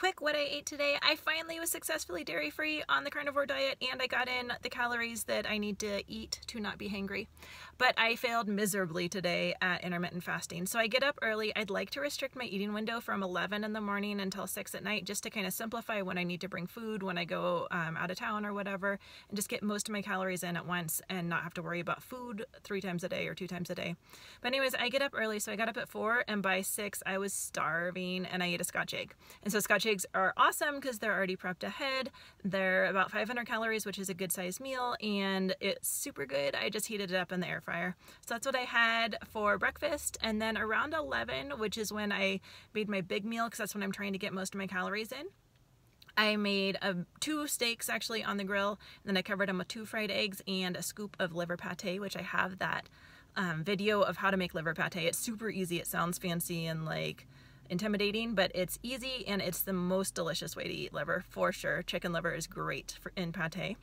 quick what I ate today. I finally was successfully dairy-free on the carnivore diet, and I got in the calories that I need to eat to not be hangry. But I failed miserably today at intermittent fasting. So I get up early. I'd like to restrict my eating window from 11 in the morning until 6 at night, just to kind of simplify when I need to bring food, when I go out of town or whatever, and just get most of my calories in at once and not have to worry about food 3 times a day or 2 times a day. But anyways, I get up early, so I got up at 4, and by 6 I was starving, and I ate a scotch egg. And so scotch eggs are awesome because they're already prepped ahead. They're about 500 calories, which is a good sized meal, and it's super good. I just heated it up in the air fryer. So that's what I had for breakfast. And then around 11, which is when I made my big meal, because that's when I'm trying to get most of my calories in, I made 2 steaks actually on the grill, and then I covered them with 2 fried eggs and a scoop of liver pate, which I have that video of how to make liver pate. It's super easy. It sounds fancy and like intimidating, but it's easy, and it's the most delicious way to eat liver for sure. Chicken liver is great in pate.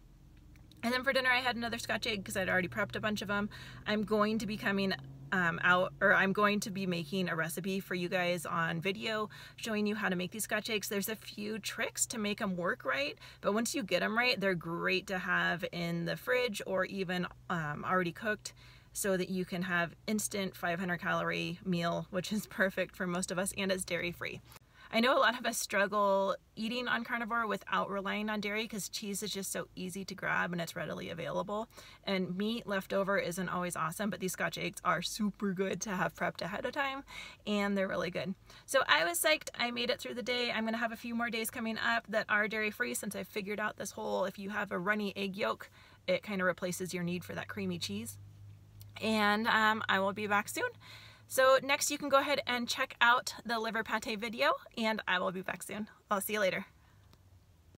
And then for dinner I had another scotch egg because I'd already prepped a bunch of them. I'm going to be coming I'm going to be making a recipe for you guys on video showing you how to make these scotch eggs. There's a few tricks to make them work right, but once you get them right, they're great to have in the fridge or even already cooked, so that you can have instant 500 calorie meal, which is perfect for most of us, and it's dairy free. I know a lot of us struggle eating on carnivore without relying on dairy because cheese is just so easy to grab and it's readily available. And meat leftover isn't always awesome, but these scotch eggs are super good to have prepped ahead of time, and they're really good. So I was psyched. I made it through the day. I'm gonna have a few more days coming up that are dairy free, since I figured out this whole, if you have a runny egg yolk, it kind of replaces your need for that creamy cheese. And I will be back soon. So next you can go ahead and check out the liver pate video, and I will be back soon. I'll see you later.